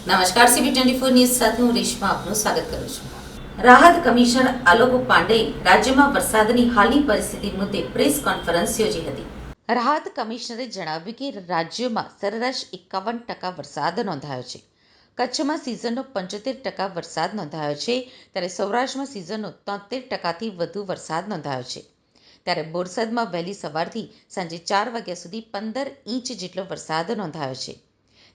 નમસ્કાર, CB24 news સાથે હું રેશમા આપનું સ્વાગત કરું છું. રાહત કમિશનર આલોક પાંડેએ રાજ્યમાં વરસાદની હાલની પરિસ્થિતિ મુદ્દે પ્રેસ કોન્ફરન્સ યોજી હતી. રાહત કમિશનરે જણાવ્યું કે રાજ્યમાં સરેરાશ 51% વરસાદ નોંધાયો છે. કચ્છમાં સિઝનનો 75% વરસાદ નોંધાયો છે, ત્યારે સૌરાષ્ટ્રમાં સિઝનનો 73%થી વધુ વરસાદ નોંધાયો છે. ત્યારે બોરસદમાં વહેલી સવારથી સાંજે 4 વાગ્યા સુધી 15 ઇંચ જેટલો વરસાદ નોંધાયો છે.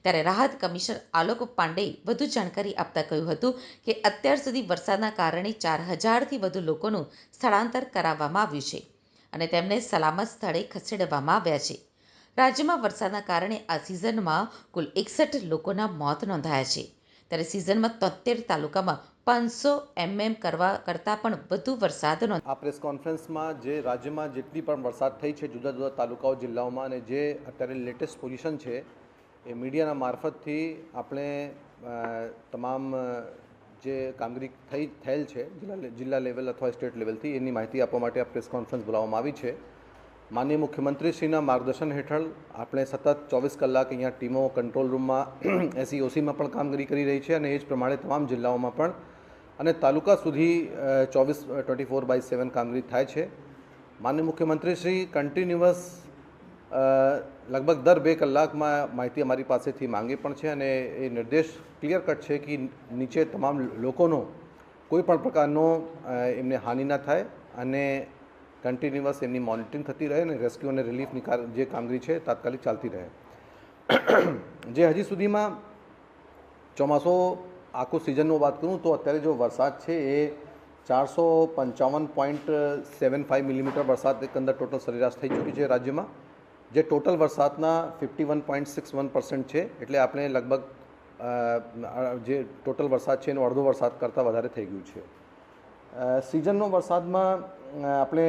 ત્યારે રાહત કમિશનર આલોક પાંડેએ વધુ જાણકારી આપતા કહ્યું હતું કે અત્યાર સુધી વરસાદના કારણે 4000થી વધુ લોકોનું સ્થળાંતર કરાવવામાં આવ્યું છે અને તેમને સલામત સ્થળે ખસેડવામાં આવ્યા છે. રાજ્યમાં વરસાદના કારણે આ સિઝનમાં કુલ 61 લોકોના મોત નોંધાયા છે. ત્યારે સિઝનમાં 73 તાલુકામાં 500 mm કરતાં પણ વધુ વરસાદ નોંધાયો. આ પ્રેસ કોન્ફરન્સમાં જે રાજ્યમાં જેટલી પણ વરસાદ થઈ છે જુદા જુદા તાલુકાઓ જિલ્લાઓમાં અને જે અત્યારે લેટેસ્ટ પોઝિશન છે એ મીડિયાના મારફતથી આપણે તમામ જે કામગીરી થયેલ છે જિલ્લા લેવલ અથવા સ્ટેટ લેવલથી એની માહિતી આપવા માટે આ પ્રેસ કોન્ફરન્સ બોલાવવામાં આવી છે. માનનીય મુખ્યમંત્રીશ્રીના માર્ગદર્શન હેઠળ આપણે સતત 24 કલાક અહીંયા ટીમો કંટ્રોલ રૂમમાં SEOCમાં પણ કામગીરી કરી રહી છે અને એ જ પ્રમાણે તમામ જિલ્લાઓમાં પણ અને તાલુકા સુધી 24/7 કામગીરી થાય છે. માનનીય મુખ્યમંત્રીશ્રી કન્ટિન્યુઅસ લગભગ દર 2 કલાકમાં માહિતી અમારી પાસેથી માંગે પણ છે અને એ નિર્દેશ ક્લિયર કટ છે કે નીચે તમામ લોકોનો કોઈ પણ પ્રકારનો એમને હાનિ ના થાય અને કન્ટિન્યુઅસ એમની મોનિટરિંગ થતી રહે અને રેસ્ક્યુ અને રિલીફની જે કામગીરી છે તાત્કાલિક ચાલતી રહે. જે હજી સુધીમાં ચોમાસો આખું સિઝનનું વાત કરું તો અત્યારે જો વરસાદ છે એ 455.75 મિલીમીટર વરસાદ એકંદર ટોટલ સરેરાશ થઈ ચૂકી છે રાજ્યમાં, જે ટોટલ વરસાદના 51.61% છે. એટલે આપણે લગભગ જે ટોટલ વરસાદ છે એનો અડધો વરસાદ કરતાં વધારે થઈ ગયું છે. સિઝનનો વરસાદમાં આપણે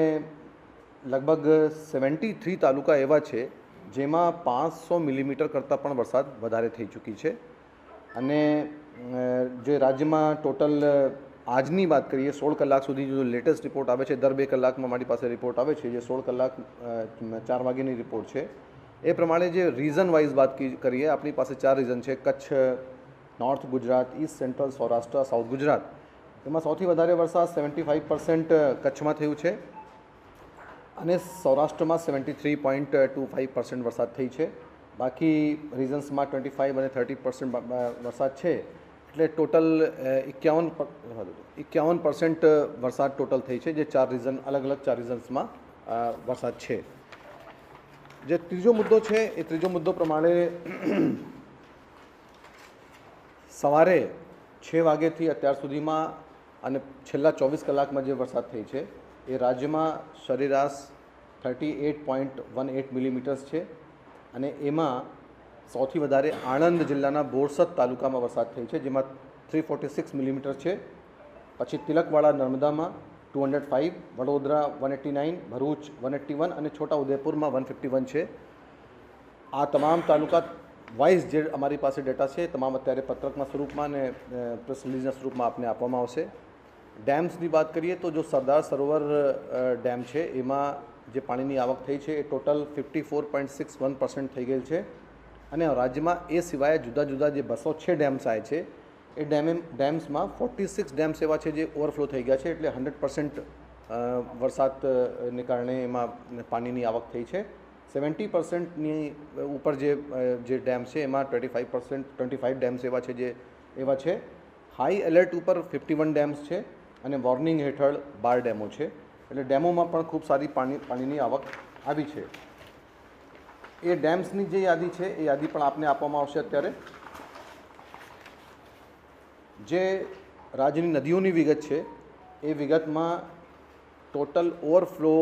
લગભગ 73 તાલુકા એવા છે જેમાં 500 મિલીમીટર કરતાં પણ વરસાદ વધારે થઈ ચૂકી છે. અને જે રાજ્યમાં ટોટલ આજની વાત કરીએ 16 કલાક સુધી જો લેટેસ્ટ રિપોર્ટ આવે છે, દર 2 કલાકમાં મારી પાસે રિપોર્ટ આવે છે, જે 16 કલાક 4 વાગ્યાની રિપોર્ટ છે. એ પ્રમાણે જે રીઝન વાઇઝ વાત કરીએ આપણી પાસે 4 રીઝન છે: Kutch, north Gujarat, East central Saurashtra, south Gujarat. એમાં સૌથી વધારે વરસાદ 75% કચ્છમાં થયું છે અને સૌરાષ્ટ્રમાં 73.25% વરસાદ થઈ છે. બાકી રીઝન્સમાં 25 અને 30% વરસાદ છે. એટલે ટોટલ 51% વરસાદ ટોટલ થઈ છે, જે 4 રીઝન અલગ અલગ 4 રીઝન્સમાં વરસાદ છે. જે ત્રીજો મુદ્દો છે એ ત્રીજો મુદ્દો પ્રમાણે સવારે 6 વાગ્યાથી અત્યાર સુધીમાં અને છેલ્લા 24 કલાકમાં જે વરસાદ થઈ છે એ રાજ્યમાં સરેરાશ 38.18 મિલીમીટર્સ છે અને એમાં સૌથી વધારે આણંદ જિલ્લાના બોરસદ તાલુકામાં વરસાદ થઈ છે, જેમાં 346 મિલીમીટર છે. પછી તિલકવાડા નર્મદામાં 205, વડોદરા 189, ભરૂચ 181 અને છોટા ઉદેપુરમાં 151 છે. આ તમામ તાલુકા વાઇઝ જે અમારી પાસે ડેટા છે તમામ અત્યારે પત્રકના સ્વરૂપમાં અને પ્રેસ રિલીઝના સ્વરૂપમાં આપને આપવામાં આવશે. ડેમ્સની વાત કરીએ તો જો સરદાર સરોવર ડેમ છે એમાં જે પાણીની આવક થઈ છે એ ટોટલ 54.61% થઈ ગયેલ છે અને રાજ્યમાં એ સિવાય જુદા જુદા જે 206 ડેમ્સ આવે છે એ ડેમ્સમાં 46 ડેમ્સ એવા છે જે ઓવરફ્લો થઈ ગયા છે. એટલે 100% વરસાદને કારણે એમાં પાણીની આવક થઈ છે. 70%ની ઉપર જે ડેમ છે એમાં 25 ડેમ્સ એવા છે જે એવા છે. હાઈ એલર્ટ ઉપર 51 ડેમ્સ છે અને વોર્નિંગ હેઠળ 12 ડેમો છે. એટલે ડેમોમાં પણ ખૂબ સારી પાણીની આવક આવી છે. એ ડેમ્સની જે યાદી છે એ યાદી પણ આપને આપવામાં આવશે. અત્યારે જે રાજ્યની નદીઓની વિગત છે એ વિગતમાં ટોટલ ઓવરફ્લો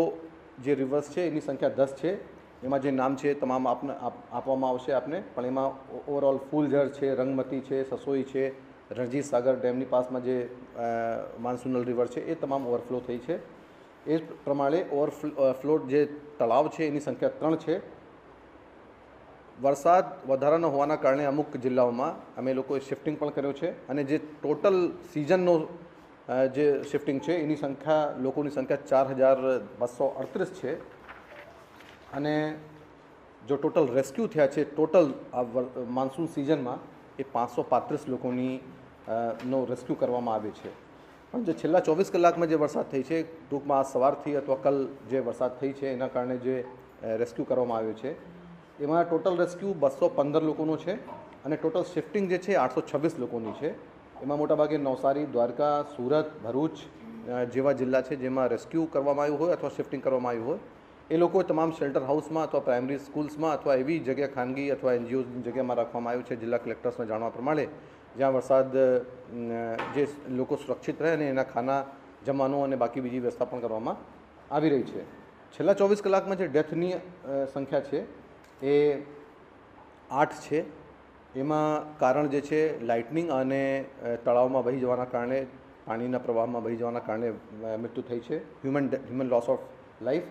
જે રિવર્સ છે એની સંખ્યા 10 છે. એમાં જે નામ છે તમામ આપવામાં આવશે આપને, પણ એમાં ઓવરઓલ ફૂલઝર છે, રંગમતી છે, સસોઈ છે, રણજીત સાગર ડેમની પાસમાં જે માનસુનલ રિવર છે એ તમામ ઓવરફ્લો થઈ છે. એ જ પ્રમાણે ઓવરફ્લો જે તળાવ છે એની સંખ્યા 3 છે. વરસાદ વધારાનો હોવાના કારણે અમુક જિલ્લાઓમાં અમે લોકોએ શિફ્ટિંગ પણ કર્યો છે અને જે ટોટલ સિઝનનો જે શિફ્ટિંગ છે એની સંખ્યા લોકોની સંખ્યા 4238 છે અને જો ટોટલ રેસ્ક્યુ થયા છે ટોટલ આ માનસૂન સિઝનમાં એ 535 લોકોની નો રેસ્ક્યુ કરવામાં આવે છે. પણ જે છેલ્લા 24 કલાકમાં જે વરસાદ થઈ છે, ટૂંકમાં આ સવારથી અથવા કલ જે વરસાદ થઈ છે એના કારણે જે રેસ્ક્યુ કરવામાં આવ્યો છે એમાં ટોટલ રેસ્ક્યુ 215 લોકોનું છે અને ટોટલ શિફ્ટિંગ જે છે 826 લોકોની છે. એમાં મોટાભાગે નવસારી, દ્વારકા, સુરત, ભરૂચ જેવા જિલ્લા છે જેમાં રેસ્ક્યુ કરવામાં આવ્યું હોય અથવા શિફ્ટિંગ કરવામાં આવ્યું હોય. એ લોકો તમામ શેલ્ટર હાઉસમાં અથવા પ્રાઇમરી સ્કૂલ્સમાં અથવા એવી જગ્યા ખાનગી અથવા એનજીઓની જગ્યામાં રાખવામાં આવ્યું છે જિલ્લા કલેક્ટર્સને જાણવા પ્રમાણે, જ્યાં વરસાદ જે લોકો સુરક્ષિત રહે અને એના ખાના, જમવાનું અને બાકી બીજી વ્યવસ્થા પણ કરવામાં આવી રહી છે. છેલ્લા 24 કલાકમાં જે ડેથની સંખ્યા છે એ 8 છે. એમાં કારણ જે છે લાઇટનિંગ અને તળાવમાં વહી જવાના કારણે, પાણીના પ્રવાહમાં વહી જવાના કારણે મૃત્યુ થઈ છે. હ્યુમન લોસ ઓફ લાઈફ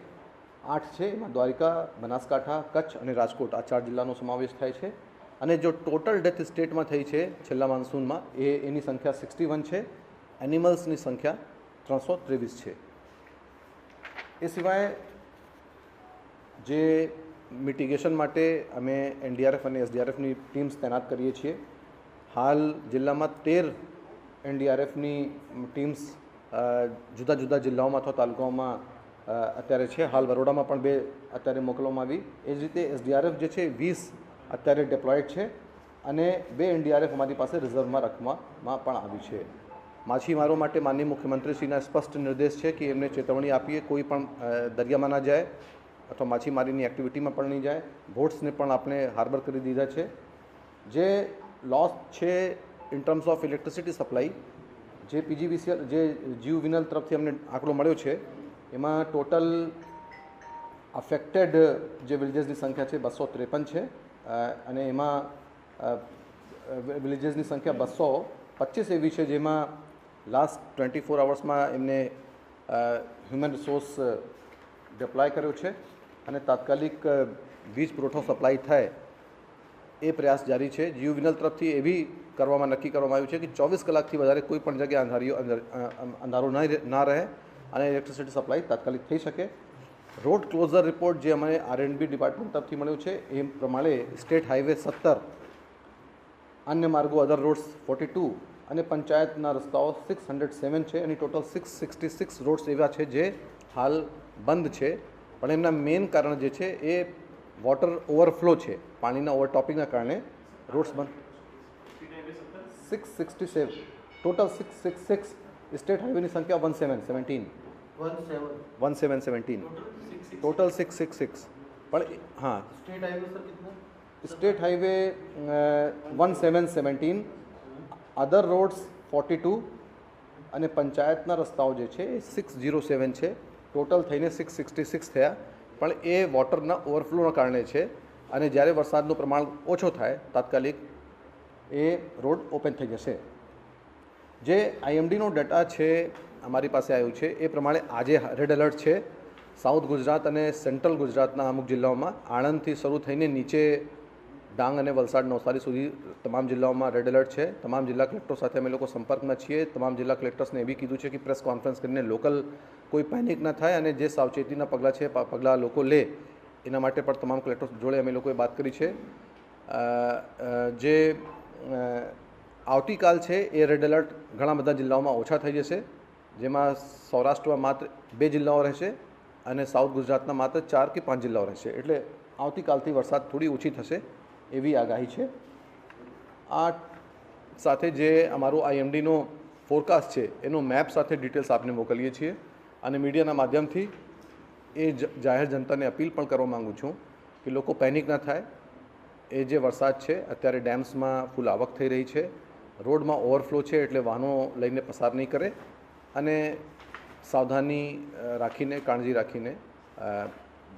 8 છે. એમાં દ્વારકા, બનાસકાંઠા, કચ્છ અને રાજકોટ આ 4 જિલ્લાનો સમાવેશ થાય છે. અને જો ટોટલ ડેથ સ્ટેટમાં થઈ છે છેલ્લા મોન્સૂનમાં એની સંખ્યા 61 છે. એનિમલ્સની સંખ્યા 323 છે. એ સિવાય જે મિટિગેશન માટે અમે એનડીઆરએફ અને એસડીઆરએફની ટીમ્સ તૈનાત કરીએ છીએ. હાલ જિલ્લામાં 13 એનડીઆરએફની ટીમ્સ જુદા જુદા જિલ્લાઓમાં અથવા તાલુકાઓમાં અત્યારે છે. હાલ બરોડામાં પણ 2 અત્યારે મોકલવામાં આવી. એ જ રીતે એસડીઆરએફ જે છે 20 અત્યારે ડેપ્લોયડ છે અને 2 એનડીઆરએફ અમારી પાસે રિઝર્વમાં રાખવામાં પણ આવી છે. માછીમારો માટે માનનીય મુખ્યમંત્રીશ્રીના સ્પષ્ટ નિર્દેશ છે કે એમને ચેતવણી આપીએ, કોઈ પણ દરિયામાં ના જાય અથવા માછીમારીની એક્ટિવિટીમાં પણ નહીં જાય. બોટ્સને પણ આપણે હાર્બર કરી દીધા છે. જે લોસ છે in terms of electricity supply, જે પીજીવીસીએલ જે જીયુવિનલ તરફથી અમને આંકડો મળ્યો છે એમાં ટોટલ અફેક્ટેડ જે વિલેજીસની સંખ્યા છે 253 છે અને એમાં વિલેજીસની સંખ્યા 225 એવી છે જેમાં લાસ્ટ 24 અવર્સમાં એમને હ્યુમન રિસોર્સ ડિપ્લોય કર્યો છે અને તાત્કાલિક વીજ પુરવઠો સપ્લાય થાય એ પ્રયાસ જારી છે. જીયુવિનલ તરફથી એવી નક્કી કરવામાં આવ્યું છે કે 24 કલાકથી વધારે કોઈ પણ જગ્યાએ અંધારો ના રહે અને ઇલેક્ટ્રિસિટી સપ્લાય તાત્કાલિક થઈ શકે. રોડ ક્લોઝર રિપોર્ટ જે અમને આરએનબી ડિપાર્ટમેન્ટ તરફથી મળ્યો છે એ પ્રમાણે સ્ટેટ હાઈવે 17, અન્ય માર્ગો અધર રોડ્સ 42 અને પંચાયતના રસ્તાઓ 607 છે અને ટોટલ 666 રોડ્સ એવા છે જે હાલ બંધ છે. પણ એમના મેઇન કારણ જે છે એ વોટર ઓવરફ્લો છે. પાણીના ઓવરટોપિંગના કારણે રોડ્સ બંધ. 667 ટોટલ 666. સ્ટેટ હાઈવેની સંખ્યા 1717 ટોટલ 666. પણ હા, સ્ટેટ હાઈવે 1717, અધર રોડ્સ 42 અને પંચાયતના રસ્તાઓ જે છે એ 607 છે. ટોટલ થઈને 666 થયા. પણ એ વોટરના ઓવરફ્લોના કારણે છે અને જ્યારે વરસાદનું પ્રમાણ ઓછો થાય તાત્કાલિક એ રોડ ઓપન થઈ જશે. જે આઈએમડીનો ડેટા છે અમારી પાસે આવ્યું છે એ પ્રમાણે આજે રેડ એલર્ટ છે સાઉથ ગુજરાત અને સેન્ટ્રલ ગુજરાતના અમુક જિલ્લાઓમાં. આણંદથી શરૂ થઈને નીચે ડાંગ અને વલસાડ, નવસારી સુધી તમામ જિલ્લાઓમાં રેડ એલર્ટ છે. તમામ જિલ્લા કલેક્ટરો સાથે અમે લોકો સંપર્કમાં છીએ. તમામ જિલ્લા કલેક્ટર્સને એવી કીધું છે કે પ્રેસ કોન્ફરન્સ કરીને લોકલ કોઈ પેનિક ના થાય અને જે સાવચેતીના પગલાં છે પગલાં લોકો લે એના માટે પણ તમામ કલેક્ટર્સ જોડે અમે લોકોએ વાત કરી છે. જે આવતીકાલ છે એ રેડ એલર્ટ ઘણા બધા જિલ્લાઓમાં ઓછા થઈ જશે, જેમાં સૌરાષ્ટ્રમાં માત્ર 2 જિલ્લાઓ રહેશે અને સાઉથ ગુજરાતના માત્ર 4 કે 5 જિલ્લાઓ રહેશે. એટલે આવતીકાલથી વરસાદ થોડી ઓછી થશે એવી આગાહી છે. આ સાથે જે અમારો આઈએમડીનો ફોરકાસ્ટ છે એનો મેપ સાથે ડિટેલ્સ આપને મોકલીએ છીએ અને મીડિયાના માધ્યમથી એ જાહેર જનતાને અપીલ પણ કરવા માગું છું કે લોકો પેનિક ના થાય. એ જે વરસાદ છે અત્યારે ડેમ્સમાં ફૂલ આવક થઈ રહી છે, રોડમાં ઓવરફ્લો છે એટલે વાહનો લઈને પસાર નહીં કરે અને સાવધાની રાખીને, કાળજી રાખીને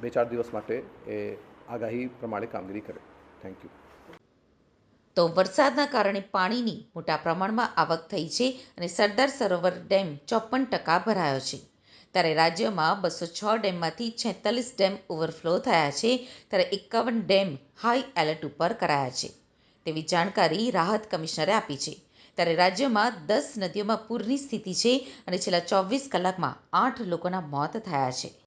2-4 દિવસ માટે એ આગાહી પ્રમાણે કામગીરી કરે. Thank you. તો વરસાદના કારણે પાણીની મોટા પ્રમાણમાં આવક થઈ છે અને સરદાર સરોવર ડેમ 54% ભરાયો છે. ત્યારે રાજ્યમાં 206 ડેમમાંથી 46 ડેમ ઓવરફ્લો થયા છે, ત્યારે 51 ડેમ હાઈ એલર્ટ ઉપર કરાયા છે તેવી જાણકારી રાહત કમિશનરે આપી છે. ત્યારે રાજ્યમાં 10 નદીઓમાં પૂરની સ્થિતિ છે અને છેલ્લા 24 કલાકમાં 8 લોકોના મોત થયા છે.